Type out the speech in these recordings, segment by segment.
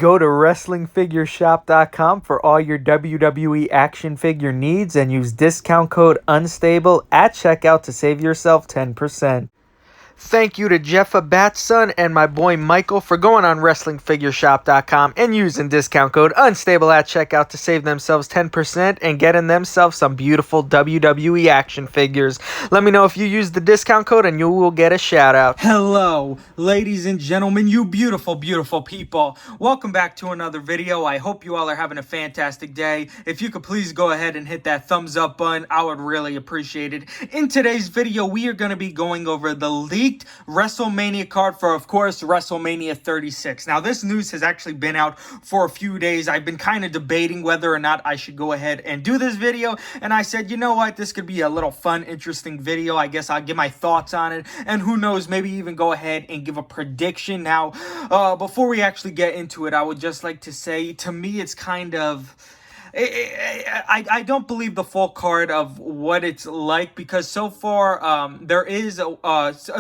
Go to WrestlingFigureShop.com for all your WWE action figure needs and use discount code UNSTABLE at checkout to save yourself 10%. Thank you to Jeffa Batson and my boy Michael for going on WrestlingFigureShop.com and using discount code UNSTABLE at checkout to save themselves 10% and getting themselves some beautiful WWE action figures. Let me know if you use the discount code and you will get a shout out. Hello, ladies and gentlemen, you beautiful, beautiful people. Welcome back to another video. I hope you all are having a fantastic day. If you could please go ahead and hit that thumbs up button, I would really appreciate it. In today's video, we are going to be going over the leaked WrestleMania card for, of course, WrestleMania 36. Now, this news has actually been out for a few days. I've been kind of debating whether or not I should go ahead and do this video, and I said, you know what, this could be a little fun, interesting video. I guess I'll give my thoughts on it, and who knows, maybe even go ahead and give a prediction. Now, before we actually get into it, I would just like to say, to me, it's kind of... I don't believe the full card of what it's like, because so far there is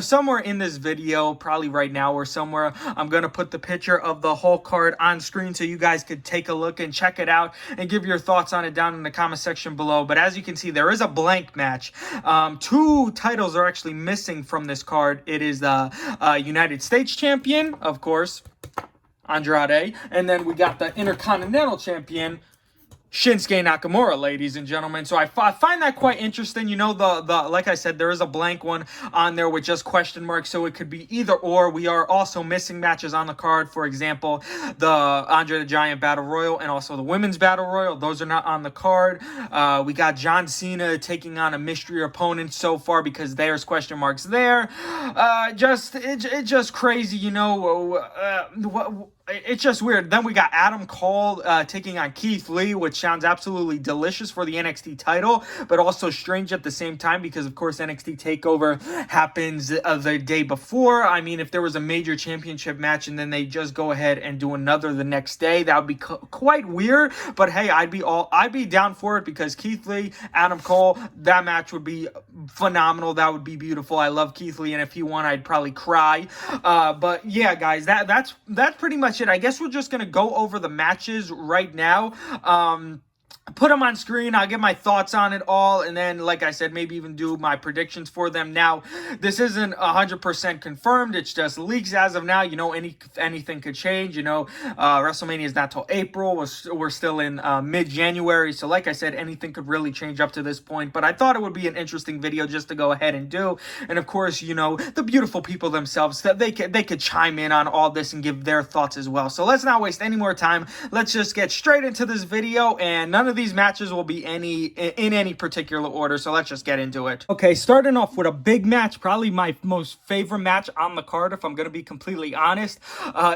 somewhere in this video, probably right now or somewhere, I'm going to put the picture of the whole card on screen so you guys could take a look and check it out and give your thoughts on it down in the comment section below. But as you can see, there is a blank match. Two titles are actually missing from this card. It is the United States Champion, of course, Andrade, and then we got the Intercontinental Champion, Shinsuke Nakamura, ladies and gentlemen. So I find that quite interesting. You know, like I said, there is a blank one on there with just question marks, so it could be either or. We are also missing matches on the card. For example, the Andre the Giant Battle Royal and also the Women's Battle Royal. Those are not on the card. We got John Cena taking on a mystery opponent so far because there's question marks there. It's just crazy, you know. It's just weird. Then we got Adam Cole taking on Keith Lee, which sounds absolutely delicious for the NXT title, but also strange at the same time because, of course, NXT TakeOver happens the day before. I mean, if there was a major championship match and then they just go ahead and do another the next day, that would be quite weird. But hey, I'd be down for it because Keith Lee, Adam Cole, that match would be phenomenal. That would be beautiful. I love Keith Lee, and if he won, I'd probably cry. But yeah, guys, that's pretty much it. I guess we're just gonna go over the matches right now. Put them on screen. I'll get my thoughts on it all, and then, like I said, maybe even do my predictions for them. Now, this isn't 100% confirmed. It's just leaks as of now. You know, anything could change. You know, WrestleMania is not till April. We're still in mid-January, so like I said, anything could really change up to this point. But I thought it would be an interesting video just to go ahead and do. And of course, you know, the beautiful people themselves, that they could chime in on all this and give their thoughts as well. So let's not waste any more time. Let's just get straight into this video, and none of these matches will be in any particular order, so let's just get into it. Okay, starting off with a big match, probably my most favorite match on the card, if I'm going to be completely honest,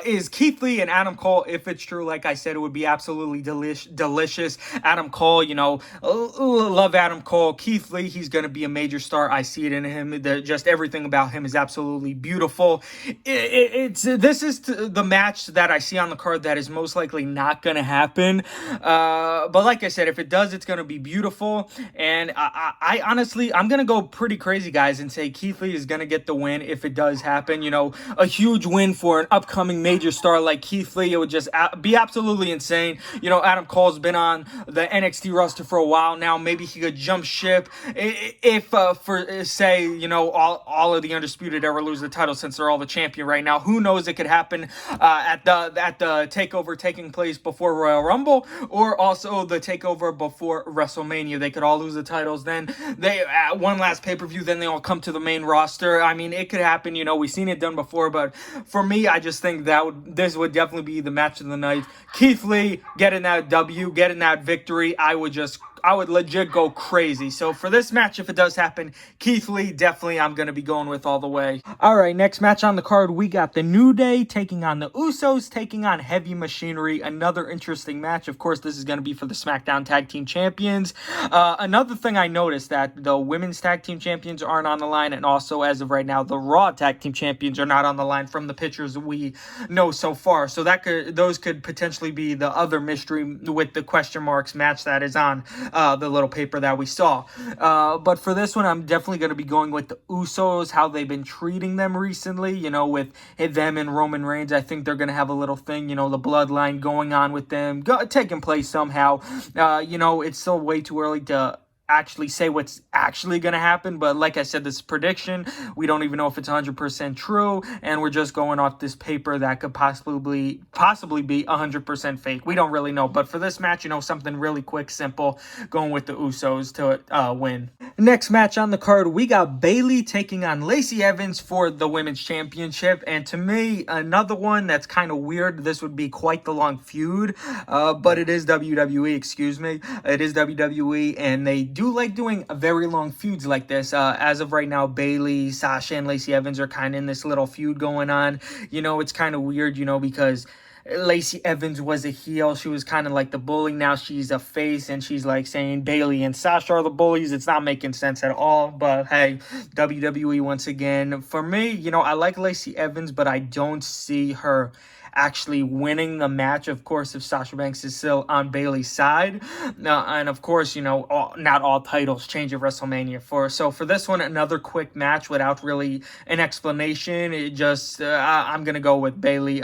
is Keith Lee and Adam Cole. If it's true, like I said, it would be absolutely delicious. Adam Cole, you know, love Adam Cole. Keith Lee, he's going to be a major star. I see it in him. Just everything about him is absolutely beautiful. This is the match that I see on the card that is most likely not going to happen. But like I said, if it does, it's going to be beautiful. And I honestly, I'm going to go pretty crazy, guys, and say Keith Lee is going to get the win if it does happen. You know, a huge win for an upcoming major star like Keith Lee. It would just be absolutely insane. You know, Adam Cole's been on the NXT roster for a while now. Maybe he could jump ship if, for say, you know, all of the Undisputed Era lose the title since they're all the champion right now. Who knows? It could happen at the takeover taking place before Royal Rumble, or also the takeover before WrestleMania. They could all lose the titles. Then they one last pay-per-view. Then they all come to the main roster. I mean, it could happen. You know, we've seen it done before. But for me, I just think this would definitely be the match of the night. Keith Lee getting that W, getting that victory. I would legit go crazy. So for this match, if it does happen, Keith Lee, definitely I'm going to be going with all the way. All right, next match on the card, we got the New Day taking on the Usos, taking on Heavy Machinery. Another interesting match. Of course, this is going to be for the SmackDown Tag Team Champions. Another thing I noticed, that the Women's Tag Team Champions aren't on the line, and also, as of right now, the Raw Tag Team Champions are not on the line from the pictures that we know so far. So those could potentially be the other mystery with the question marks match that is on the little paper that we saw. But for this one, I'm definitely going to be going with the Usos, how they've been treating them recently, with them and Roman Reigns. I think they're going to have a little thing, the bloodline going on with them, taking place somehow. It's still way too early to actually say what's actually going to happen, but like I said, this is prediction. We don't even know if it's 100% true, and we're just going off this paper that could possibly be 100% fake. We don't really know, but for this match, something really quick, simple, going with the Usos to win. Next match on the card, we got Bayley taking on Lacey Evans for the Women's Championship, and to me, another one that's kind of weird. This would be quite the long feud, but it is WWE, excuse me. It is WWE, and they do like doing very long feuds like this. As of right now, Bayley, Sasha, and Lacey Evans are kind of in this little feud going on. It's kind of weird, because Lacey Evans was a heel. She was kind of like the bully. Now she's a face, and she's like saying Bayley and Sasha are the bullies. It's not making sense at all. But hey, WWE once again. For me, I like Lacey Evans, but I don't see her actually winning the match, of course, if Sasha Banks is still on Bayley's side. And of course, not all titles change at WrestleMania. So for this one, another quick match without really an explanation. It just, I'm going to go with Bayley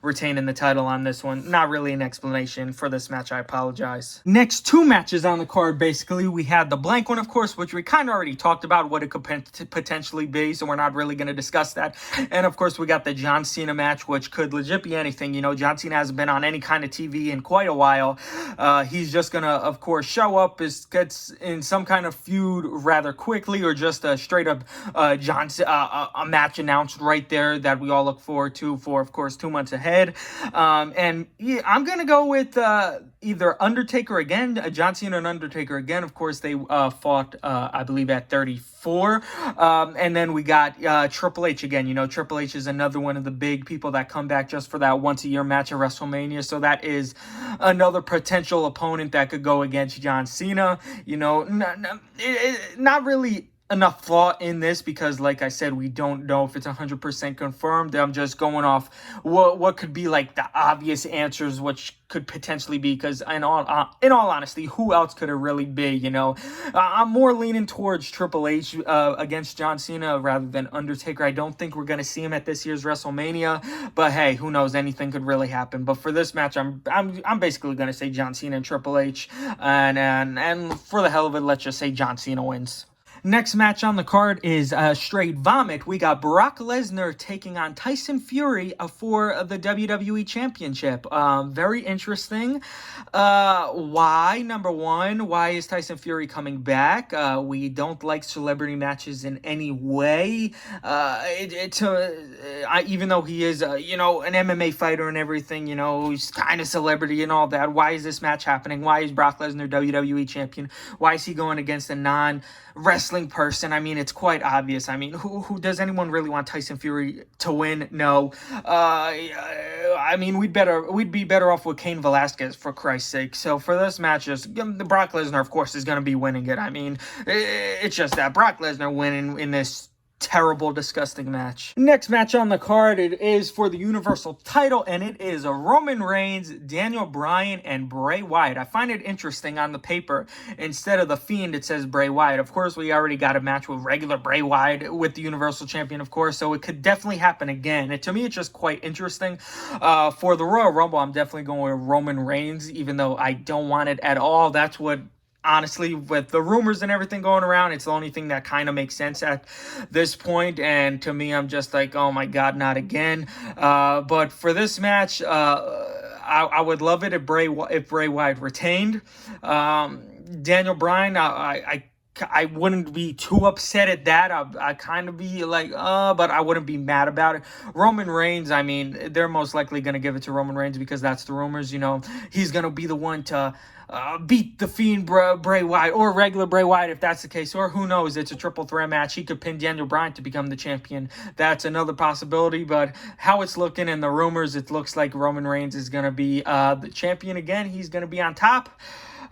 retaining the title on this one. Not really an explanation for this match. I apologize. Next two matches on the card, basically, we had the blank one, of course, which we kind of already talked about what it could potentially be, so we're not really going to discuss that. And of course, we got the John Cena match, which could legit be anything. John Cena hasn't been on any kind of TV in quite a while. He's just gonna, of course, show up, gets in some kind of feud rather quickly, or just a straight up a match announced right there that we all look forward to for, of course, 2 months ahead. And yeah, I'm gonna go with either Undertaker again, John Cena and Undertaker again. Of course, they fought, I believe, at 34. And then we got Triple H again. Triple H is another one of the big people that come back just for that once-a-year match at WrestleMania. So that is another potential opponent that could go against John Cena. Not really enough thought in this because, like I said, we don't know if it's 100% confirmed. I'm just going off what could be like the obvious answers, which could potentially be, because in all honesty, who else could it really be? I'm more leaning towards Triple H against John Cena rather than Undertaker. I don't think we're going to see him at this year's WrestleMania, but hey, who knows? Anything could really happen. But for this match, I'm basically going to say John Cena and Triple H, and for the hell of it, let's just say John Cena wins. Next match on the card is straight vomit. We got Brock Lesnar taking on Tyson Fury for the WWE Championship. Very interesting. Why? Number one, why is Tyson Fury coming back? We don't like celebrity matches in any way. Even though he is, an MMA fighter and everything, he's kind of celebrity and all that. Why is this match happening? Why is Brock Lesnar WWE champion? Why is he going against a non-wrestling person? I mean, it's quite obvious. I mean, who does anyone really want Tyson Fury to win? No. I mean, we'd be better off with Cain Velasquez, for Christ's sake. So for this match, just the Brock Lesnar, of course, is going to be winning it. I mean, it's just that Brock Lesnar winning in this terrible, disgusting match. Next match on the card, it is for the Universal title, and it is Roman Reigns, Daniel Bryan, and Bray Wyatt. I find it interesting on the paper. Instead of the Fiend, it says Bray Wyatt. Of course, we already got a match with regular Bray Wyatt with the Universal Champion, of course, so it could definitely happen again. To me, it's just quite interesting. For the Royal Rumble, I'm definitely going with Roman Reigns, even though I don't want it at all. That's what, honestly, with the rumors and everything going around, it's the only thing that kind of makes sense at this point. And to me, I'm just like, oh my God, not again. But for this match, I would love it if Bray Wyatt retained. Daniel Bryan, I wouldn't be too upset at that. I kind of be like, but I wouldn't be mad about it. Roman Reigns, I mean, they're most likely going to give it to Roman Reigns because that's the rumors, He's going to be the one to beat the Fiend Bray Wyatt, or regular Bray Wyatt if that's the case, or who knows, it's a triple threat match. He could pin Daniel Bryan to become the champion. That's another possibility, but how it's looking in the rumors, it looks like Roman Reigns is going to be the champion again. He's going to be on top.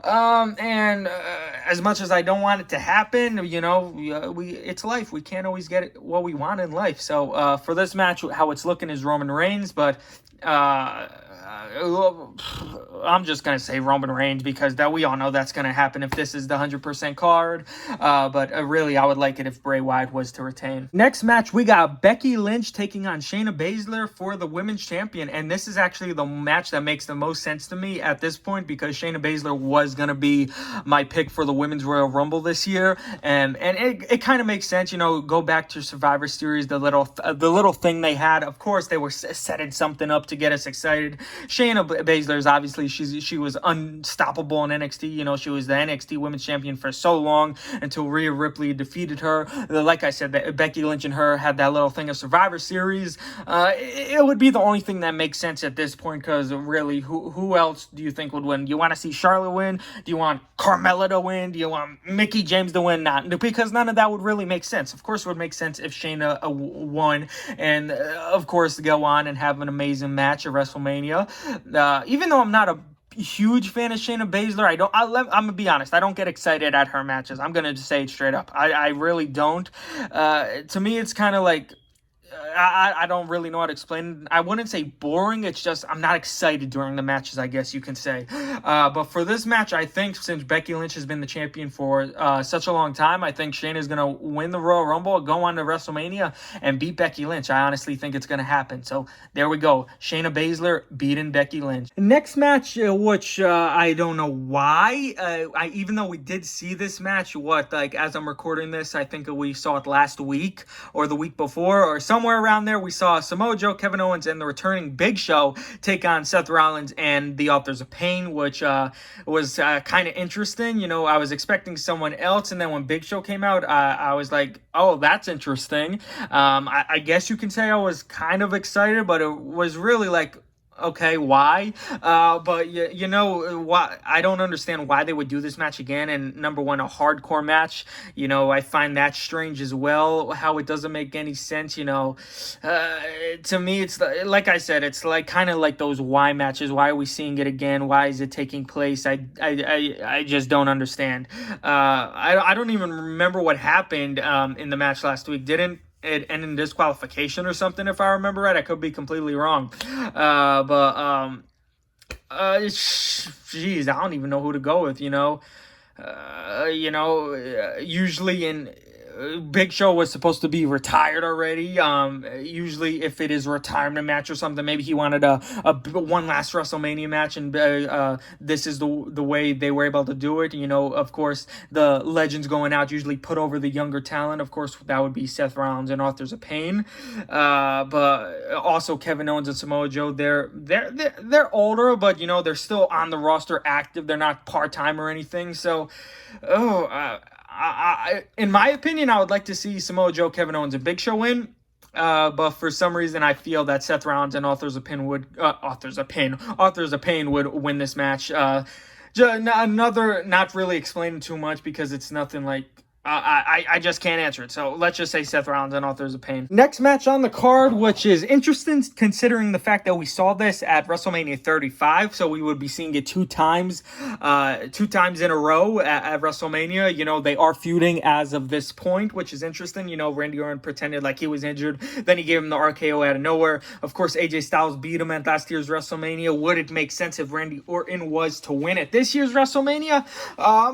As much as I don't want it to happen, it's life. We can't always get what we want in life. So for this match, how it's looking is Roman Reigns, but I'm just going to say Roman Reigns, because that we all know that's going to happen if this is the 100% card. But really, I would like it if Bray Wyatt was to retain. Next match, we got Becky Lynch taking on Shayna Baszler for the Women's Champion. And this is actually the match that makes the most sense to me at this point, because Shayna Baszler was going to be my pick for the Women's Royal Rumble this year. And it kind of makes sense, go back to Survivor Series, the little thing they had. Of course, they were setting something up to get us excited. Shayna Baszler is obviously, she was unstoppable in NXT. She was the NXT Women's Champion for so long until Rhea Ripley defeated her. Like I said, Becky Lynch and her had that little thing of Survivor Series. It would be the only thing that makes sense at this point, because really, who else do you think would win? Do you want to see Charlotte win? Do you want Carmella to win? Do you want Mickie James to win? Not, because none of that would really make sense. Of course, it would make sense if Shayna won, and of course, go on and have an amazing match at WrestleMania. Even though I'm not a huge fan of Shayna Baszler, I'm gonna be honest, I don't get excited at her matches. I'm gonna just say it straight up. I really don't. To me, it's kind of like, I don't really know how to explain it. I wouldn't say boring. It's just I'm not excited during the matches, I guess you can say. But for this match, I think since Becky Lynch has been the champion for such a long time, I think Shayna's going to win the Royal Rumble, go on to WrestleMania, and beat Becky Lynch. I honestly think it's going to happen. So there we go. Shayna Baszler beating Becky Lynch. Next match, which I don't know why. Even though we did see this match, as I'm recording this, I think we saw it last week or the week before or somewhere around there. We saw Samoa Joe, Kevin Owens, and the returning Big Show take on Seth Rollins and the Authors of Pain, which was kind of interesting. I was expecting someone else, and then when Big Show came out, I was like, oh, that's interesting. I guess you can say I was kind of excited, but it was really like, okay, why? But why? I don't understand why they would do this match again. And number one, a hardcore match. I find that strange as well. How it doesn't make any sense. To me, it's like I said, it's like kind of like those why matches. Why are we seeing it again? Why is it taking place? I just don't understand. I don't even remember what happened in the match last week. Didn't it end in disqualification or something, if I remember right? I could be completely wrong. Geez, I don't even know who to go with, usually in Big Show was supposed to be retired already. Usually if it is a retirement match or something, maybe he wanted a one last WrestleMania match, and this is the way they were able to do it. Of course, the legends going out usually put over the younger talent. Of course, that would be Seth Rollins and Authors of Pain. But also Kevin Owens and Samoa Joe, they're older, but they're still on the roster active. They're not part-time or anything. So, in my opinion, I would like to see Samoa Joe, Kevin Owens, and Big Show win. But for some reason, I feel that Seth Rollins and Authors of Pain would win this match. Another, not really explaining too much because it's nothing like. I just can't answer it. So let's just say Seth Rollins and Authors of Pain. Next match on the card, which is interesting considering the fact that we saw this at WrestleMania 35. So we would be seeing it two times in a row at WrestleMania. They are feuding as of this point, which is interesting. Randy Orton pretended like he was injured. Then he gave him the RKO out of nowhere. Of course, AJ Styles beat him at last year's WrestleMania. Would it make sense if Randy Orton was to win at this year's WrestleMania?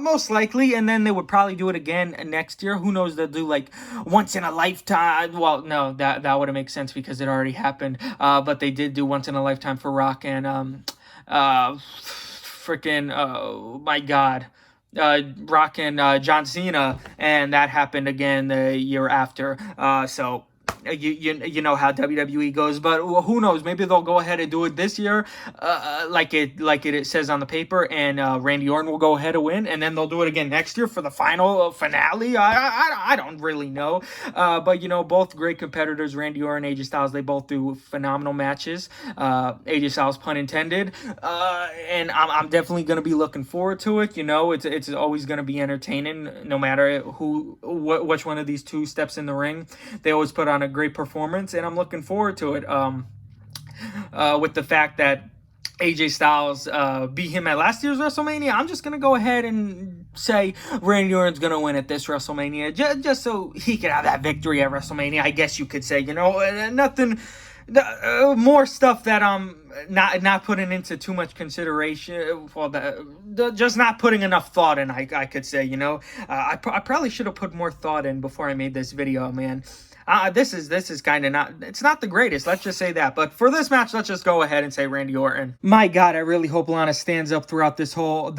Most likely. And then they would probably do it again next year. Who knows? They'll do like once in a lifetime. Well, no, that wouldn't make sense because it already happened. But they did do once in a lifetime for Rock and my God, Rock and John Cena, and that happened again the year after. So you know how WWE goes, but who knows? Maybe they'll go ahead and do it this year, like it says on the paper, and Randy Orton will go ahead and win, and then they'll do it again next year for the finale. I don't really know, but both great competitors, Randy Orton, AJ Styles. They both do phenomenal matches. AJ Styles, pun intended, and I'm definitely gonna be looking forward to it. It's always gonna be entertaining, no matter which one of these two steps in the ring. They always put on a great performance, and I'm looking forward to it. With the fact that AJ Styles beat him at last year's WrestleMania, I'm just gonna go ahead and say Randy Orton's gonna win at this WrestleMania, just so he can have that victory at WrestleMania. I guess you could say, more stuff that I'm not putting into too much consideration. Well, just not putting enough thought in. I could say, you know, I probably should have put more thought in before I made this video, man. This is kind of not, it's not the greatest, let's just say that. But for this match, let's just go ahead and say Randy Orton. My God, I really hope Lana stands up throughout this whole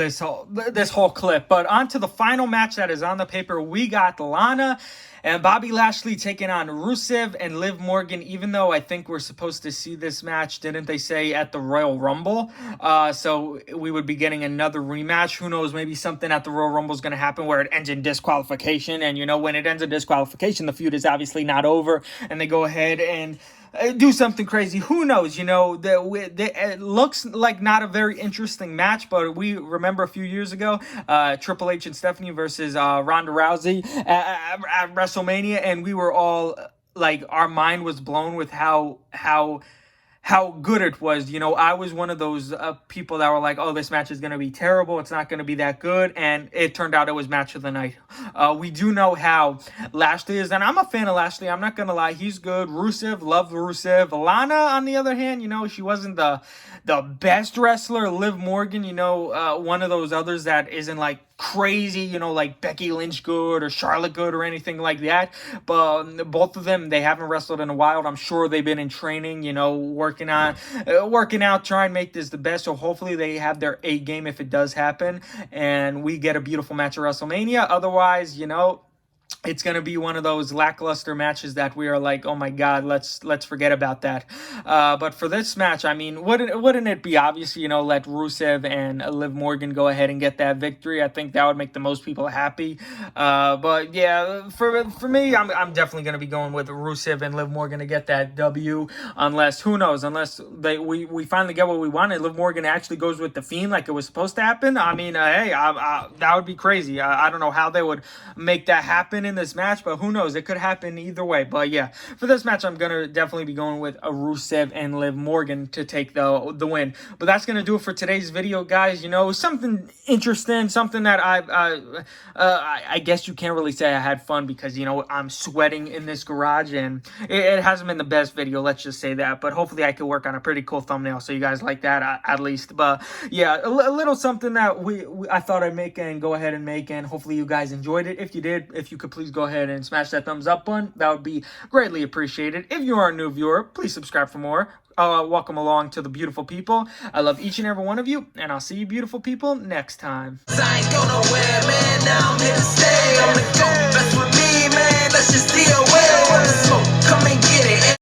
clip. But on to the final match that is on the paper. We got Lana and Bobby Lashley taking on Rusev and Liv Morgan, even though I think we're supposed to see this match, didn't they say, at the Royal Rumble? So we would be getting another rematch. Who knows, maybe something at the Royal Rumble is going to happen where it ends in disqualification. And, you know, when it ends in disqualification, the feud is obviously not over. And they go ahead and do something crazy. Who knows? You know, it looks like not a very interesting match, but we remember a few years ago, Triple H and Stephanie versus Ronda Rousey at WrestleMania, and we were all like, our mind was blown with how good it was. You know, I was one of those people that were like, oh, this match is going to be terrible. It's not going to be that good. And it turned out it was match of the night. We do know how Lashley is, and I'm a fan of Lashley. I'm not going to lie. He's good. Rusev, love Rusev. Lana, on the other hand, you know, she wasn't the best wrestler. Liv Morgan, you know, one of those others that isn't like crazy, you know, like Becky Lynch good or Charlotte good or anything like that. But both of them, they haven't wrestled in a while. I'm sure they've been in training, you know, working out, trying to make this the best. So hopefully they have their A game if it does happen, and we get a beautiful match at WrestleMania. Otherwise, you know, it's going to be one of those lackluster matches that we are like, oh my God, let's forget about that. But for this match, I mean, wouldn't it be obvious, you know, let Rusev and Liv Morgan go ahead and get that victory? I think that would make the most people happy. But yeah, for me, I'm definitely going to be going with Rusev and Liv Morgan to get that W, unless, who knows, unless we finally get what we wanted. Liv Morgan actually goes with the Fiend like it was supposed to happen. I mean, hey, that would be crazy. I don't know how they would make that happen in this match, but who knows, it could happen either way. But yeah, for this match, I'm gonna definitely be going with a Rusev and Liv Morgan to take the win. But that's gonna do it for today's video, guys. You know, something interesting, something that I guess you can't really say I had fun, because, you know, I'm sweating in this garage, and it hasn't been the best video, let's just say that. But hopefully I could work on a pretty cool thumbnail so you guys like that at least. But yeah, a little something that I thought I'd make and go ahead and make, and hopefully you guys enjoyed it. If you did, if you could please go ahead and smash that thumbs up button, that would be greatly appreciated. If you are a new viewer, please subscribe for more. Welcome along to the beautiful people. I love each and every one of you, and I'll see you beautiful people next time. I ain't go nowhere, man. Now I'm here to stay. I'm the GOAT. Best with me, man. Let's just deal with